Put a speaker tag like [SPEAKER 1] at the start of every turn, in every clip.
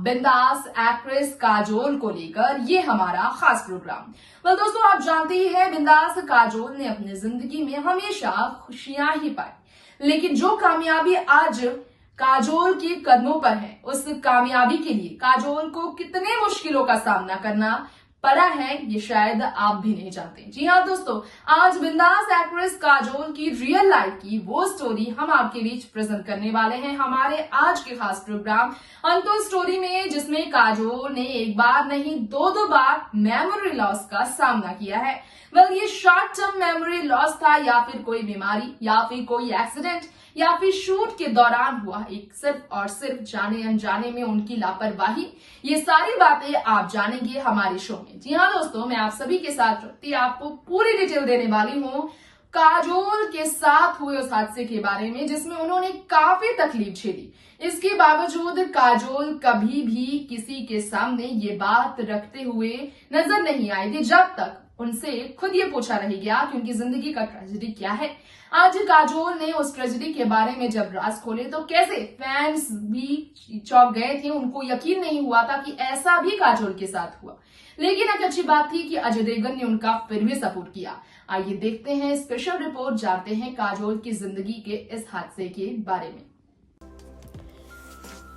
[SPEAKER 1] बिंदास एक्ट्रेस काजोल को लेकर ये हमारा खास प्रोग्राम। दोस्तों, आप जानते ही हैं बिंदास काजोल ने अपनी जिंदगी में हमेशा खुशियां ही पाई, लेकिन जो कामयाबी आज काजोल के कदमों पर है, उस कामयाबी के लिए काजोल को कितने मुश्किलों का सामना करना पड़ा है, ये शायद आप भी नहीं जानते। जी हाँ दोस्तों, आज बिंदास एक्ट्रेस काजोल की रियल लाइफ की वो स्टोरी हम आपके बीच प्रेजेंट करने वाले हैं हमारे आज के खास प्रोग्राम अनटोल्ड स्टोरी में, जिसमें काजोल ने एक बार नहीं दो बार मेमोरी लॉस का सामना किया है। ये शॉर्ट टर्म मेमोरी लॉस था, या फिर कोई बीमारी, या फिर कोई एक्सीडेंट, या फिर शूट के दौरान हुआ एक सिर्फ और सिर्फ जाने अनजाने में उनकी लापरवाही। ये सारी बातें आप जानेंगे हमारे शो में। जी हाँ दोस्तों, मैं आप सभी के साथ रखती आपको पूरी डिटेल देने वाली हूँ काजोल के साथ हुए उस हादसे के बारे में, जिसमें उन्होंने काफी तकलीफ झेली। इसके बावजूद काजोल कभी भी किसी के सामने ये बात रखते हुए नजर नहीं आई थी, जब तक उनसे खुद ये पूछा नहीं गया कि उनकी जिंदगी का ट्रेजेडी क्या है। आज काजोल ने उस ट्रेजेडी के बारे में जब राज खोले तो कैसे फैंस भी चौंक गए थे। उनको यकीन नहीं हुआ था कि ऐसा भी काजोल के साथ हुआ, लेकिन एक अच्छी बात थी कि अजय देवगन ने उनका फिर भी सपोर्ट किया। आइए देखते हैं स्पेशल रिपोर्ट, जानते हैं काजोल की जिंदगी के इस हादसे के बारे में।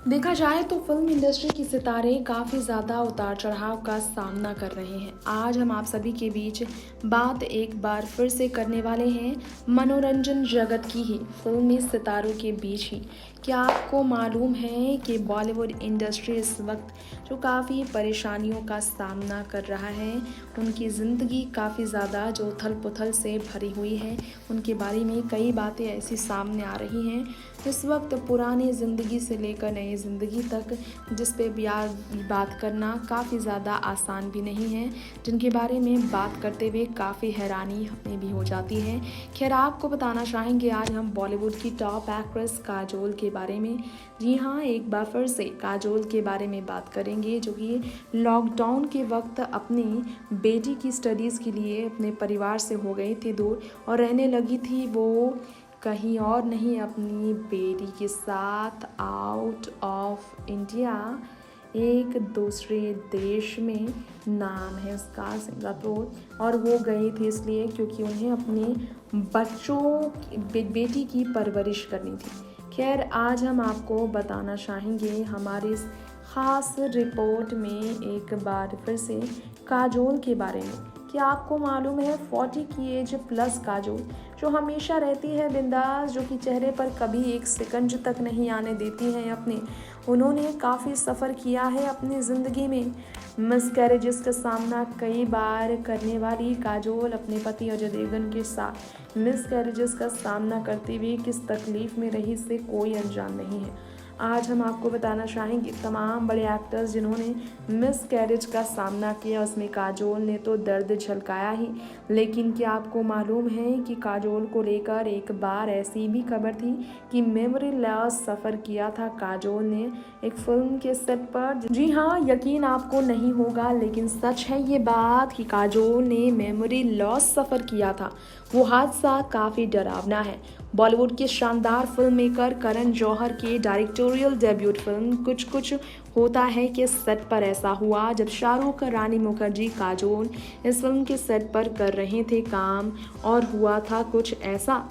[SPEAKER 2] देखा जाए तो फिल्म इंडस्ट्री के सितारे काफ़ी ज़्यादा उतार चढ़ाव का सामना कर रहे हैं। आज हम आप सभी के बीच बात एक बार फिर से करने वाले हैं मनोरंजन जगत की ही, फिल्मी सितारों के बीच ही। क्या आपको मालूम है कि बॉलीवुड इंडस्ट्री इस वक्त जो काफ़ी परेशानियों का सामना कर रहा है, उनकी ज़िंदगी काफ़ी ज़्यादा जो उथल पुथल से भरी हुई है, उनके बारे में कई बातें ऐसी सामने आ रही हैं इस वक्त पुरानी ज़िंदगी से लेकर नई ज़िंदगी तक, जिस पे बात करना काफ़ी ज़्यादा आसान भी नहीं है, जिनके बारे में बात करते हुए काफ़ी हैरानी हमें भी हो जाती है। खैर, आपको बताना चाहेंगे आज हम बॉलीवुड की टॉप एक्ट्रेस काजोल के बारे में। जी हाँ, एक बार फिर से काजोल के बारे में बात करेंगे, जो कि लॉकडाउन के वक्त अपनी बेटी की स्टडीज़ के लिए अपने परिवार से हो गई थी दूर और रहने लगी थी वो कहीं और नहीं, अपनी बेटी के साथ आउट ऑफ इंडिया, एक दूसरे देश में, नाम है उसका सिंगापुर। और वो गई थी इसलिए क्योंकि उन्हें अपने बेटी की परवरिश करनी थी। खैर, आज हम आपको बताना चाहेंगे हमारी इस ख़ास रिपोर्ट में एक बार फिर से काजोल के बारे में। क्या आपको मालूम है 40 की एज प्लस काजोल जो हमेशा रहती है बिंदास, जो कि चेहरे पर कभी एक सिकंज तक नहीं आने देती हैं अपने, उन्होंने काफ़ी सफ़र किया है अपनी ज़िंदगी में। मिसकैरेजेस का सामना कई बार करने वाली काजोल अपने पति अजय देवगन के साथ मिसकैरेजेस का सामना करते हुए किस तकलीफ़ में रही, इससे कोई अनजान नहीं है। आज हम आपको बताना चाहेंगे तमाम बड़े एक्टर्स जिन्होंने मिसकैरेज का सामना किया, उसमें काजोल ने तो दर्द झलकाया ही। लेकिन क्या आपको मालूम है कि काजोल को लेकर एक बार ऐसी भी खबर थी कि मेमोरी लॉस सफ़र किया था काजोल ने एक फिल्म के सेट पर। जी हाँ, यकीन आपको नहीं होगा, लेकिन सच है ये बात कि काजोल ने मेमोरी लॉस सफ़र किया था। वो हादसा काफ़ी डरावना है। बॉलीवुड के शानदार फिल्म मेकर करण जौहर के डायरेक्टोरियल डेब्यूट फिल्म कुछ कुछ होता है के सेट पर ऐसा हुआ, जब शाहरुख, रानी मुखर्जी, काजोल इस फिल्म के सेट पर कर रहे थे काम, और हुआ था कुछ ऐसा।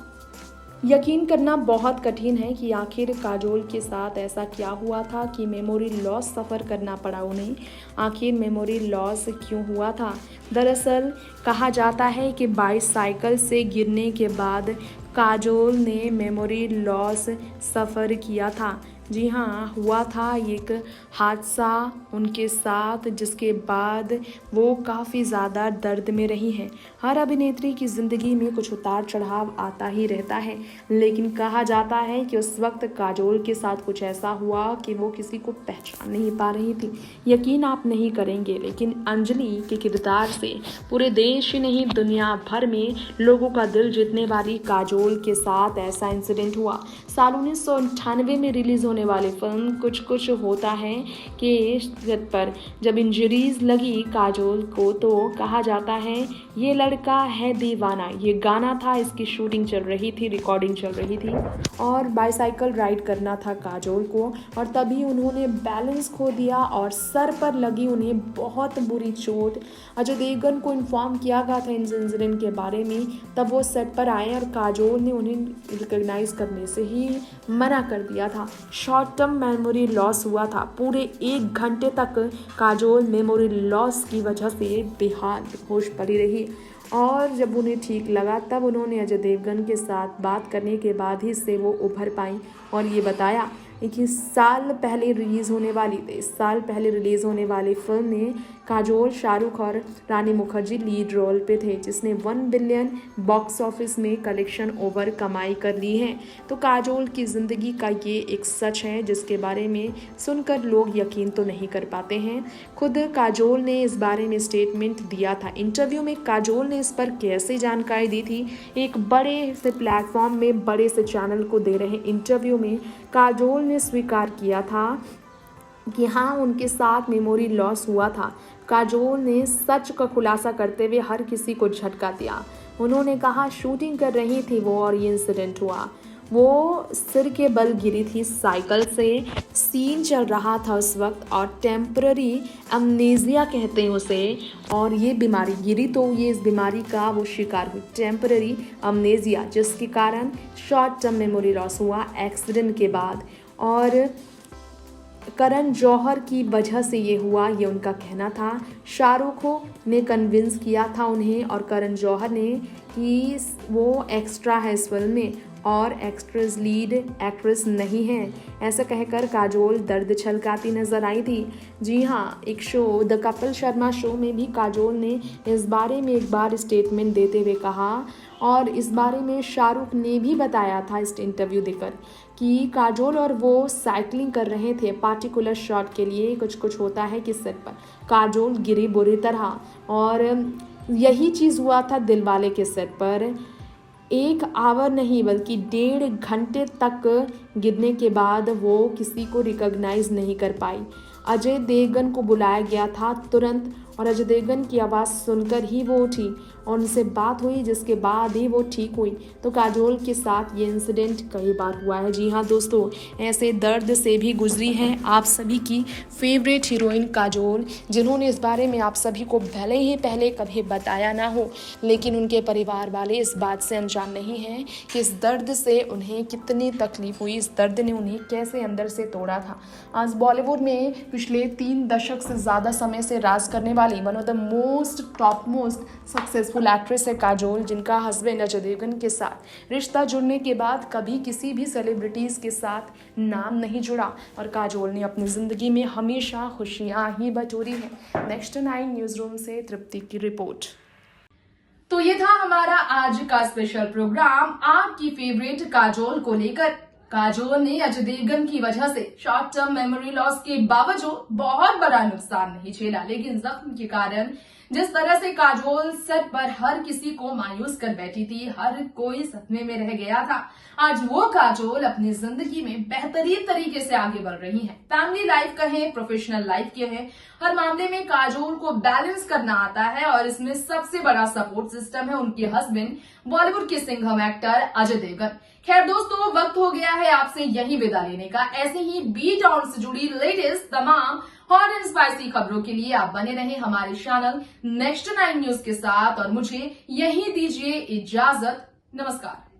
[SPEAKER 2] यकीन करना बहुत कठिन है कि आखिर काजोल के साथ ऐसा क्या हुआ था कि मेमोरी लॉस सफ़र करना पड़ा उन्हें। आखिर मेमोरी लॉस क्यों हुआ था? दरअसल कहा जाता है कि बाइसाइकिल से गिरने के बाद काजोल ने मेमोरी लॉस सफ़र किया था। जी हाँ, हुआ था एक हादसा उनके साथ, जिसके बाद वो काफ़ी ज़्यादा दर्द में रही हैं। हर अभिनेत्री की ज़िंदगी में कुछ उतार चढ़ाव आता ही रहता है, लेकिन कहा जाता है कि उस वक्त काजोल के साथ कुछ ऐसा हुआ कि वो किसी को पहचान नहीं पा रही थी। यकीन आप नहीं करेंगे, लेकिन अंजलि के किरदार से पूरे देश ही नहीं दुनिया भर में लोगों का दिल जीतने वाली काजोल के साथ ऐसा इंसिडेंट हुआ। साल 1998 में रिलीज़ होने होने वाली फिल्म कुछ कुछ होता है के सेट पर जब इंजरीज लगी काजोल को तो कहा जाता है ये लड़का है दीवाना। ये गाना था, इसकी शूटिंग चल रही थी, रिकॉर्डिंग चल रही थी और बाइसाइकिल राइड करना था काजोल को और तभी उन्होंने बैलेंस खो दिया और सर पर लगी उन्हें बहुत बुरी चोट। अजय देवगन को इन्फॉर्म किया गया था इस इंसिडेंट के बारे में, तब वो सेट पर आए और काजोल ने उन्हें रिकॉग्नाइज करने से ही मना कर दिया था। शॉर्ट टर्म मेमोरी लॉस हुआ था। पूरे 1 घंटे तक काजोल मेमोरी लॉस की वजह से बेहाल होश पड़ी रही और जब उन्हें ठीक लगा तब उन्होंने अजय देवगन के साथ बात करने के बाद ही से वो उभर पाई और ये बताया कि इस साल पहले रिलीज़ होने वाली फिल्म में काजोल, शाहरुख और रानी मुखर्जी लीड रोल पे थे, जिसने 1 बिलियन बॉक्स ऑफिस में कलेक्शन ओवर कमाई कर ली है। तो काजोल की ज़िंदगी का ये एक सच है जिसके बारे में सुनकर लोग यकीन तो नहीं कर पाते हैं। खुद काजोल ने इस बारे में स्टेटमेंट दिया था। इंटरव्यू में काजोल ने इस पर कैसे जानकारी दी थी, एक बड़े से प्लेटफॉर्म में बड़े से चैनल को दे रहे इंटरव्यू में काजोल ने स्वीकार किया था कि हाँ उनके साथ मेमोरी लॉस हुआ था। काजोल ने सच का खुलासा करते हुए हर किसी को झटका दिया। उन्होंने कहा शूटिंग कर रही थी वो और ये इंसिडेंट हुआ। वो सिर के बल गिरी थी साइकिल से, सीन चल रहा था उस वक्त और टेम्पररी अमनेजिया कहते हैं उसे, और ये बीमारी गिरी तो ये इस बीमारी का वो शिकार हुई, टेम्पररी अमनेजिया, जिसके कारण शॉर्ट टर्म मेमोरी लॉस हुआ एक्सीडेंट के बाद। और करण जौहर की वजह से ये हुआ, ये उनका कहना था। शाहरुख ने कन्विंस किया था उन्हें और करण जौहर ने कि वो एक्स्ट्रा है इस फिल्म में और एक्ट्रेस लीड एक्ट्रेस नहीं है, ऐसा कहकर काजोल दर्द छलकाती नजर आई थी। जी हाँ, एक show the Kapil Sharma show में भी काजोल ने इस बारे में एक बार स्टेटमेंट देते हुए कहा और इस बारे में शाहरुख ने भी बताया था इस इंटरव्यू देकर कि काजोल और वो साइकिलिंग कर रहे थे पार्टिकुलर शॉट के लिए। कुछ कुछ होता है कि सेट पर काजोल गिरी बुरी तरह और यही चीज़ हुआ था दिलवाले के सेट पर। 1 आवर नहीं बल्कि 1.5 घंटे तक गिरने के बाद वो किसी को रिकॉग्नाइज नहीं कर पाई। अजय देवगन को बुलाया गया था तुरंत और अजय देवगन की आवाज़ सुनकर ही वो उठी और उनसे बात हुई, जिसके बाद ही वो ठीक हुई। तो काजोल के साथ ये इंसिडेंट कई बार हुआ है। जी हाँ दोस्तों, ऐसे दर्द से भी गुजरी हैं आप सभी की फेवरेट हीरोइन काजोल, जिन्होंने इस बारे में आप सभी को भले ही पहले कभी बताया ना हो, लेकिन उनके परिवार वाले इस बात से अनजान नहीं हैं कि इस दर्द से उन्हें कितनी तकलीफ हुई, इस दर्द ने उन्हें कैसे अंदर से तोड़ा था। आज बॉलीवुड में पिछले 3 दशक से ज़्यादा समय से राज करने वाली one of the most top most successful actress है काजोल, जिनका हस्बैंड अजय देवगन के साथ रिश्ता जुड़ने के बाद कभी किसी भी सेलिब्रिटीज़ के साथ नाम नहीं जुड़ा और काजोल ने अपनी ज़िंदगी में हमेशा खुशियाँ ही बटोरी हैं। नेक्स्ट 9 न्यूज़ रूम से तृप्ति की रिपोर्ट।
[SPEAKER 1] तो ये था हमारा आज का स्पेशल प्रोग्राम आपकी फेवरेट काजोल को लेकर। काजोल ने अजय देवगन की वजह से शॉर्ट टर्म मेमोरी लॉस के बावजूद बहुत बड़ा नुकसान नहीं झेला, लेकिन जख्म के कारण जिस तरह से काजोल सेट पर हर किसी को मायूस कर बैठी थी, हर कोई सदमे में रह गया था, आज वो काजोल अपनी जिंदगी में बेहतरीन तरीके से आगे बढ़ रही हैं। फैमिली लाइफ कहें, प्रोफेशनल लाइफ कहें, हर मामले में काजोल को बैलेंस करना आता है और इसमें सबसे बड़ा सपोर्ट सिस्टम है उनके हस्बैंड बॉलीवुड के सिंघम एक्टर अजय देवगन। खैर दोस्तों, वक्त हो गया है आपसे यही विदा लेने का। ऐसे ही बी टाउन से जुड़ी लेटेस्ट तमाम हॉट एंड स्पाइसी खबरों के लिए आप बने रहे हमारे चैनल नेक्स्ट 9 न्यूज के साथ और मुझे यही दीजिए इजाजत। नमस्कार।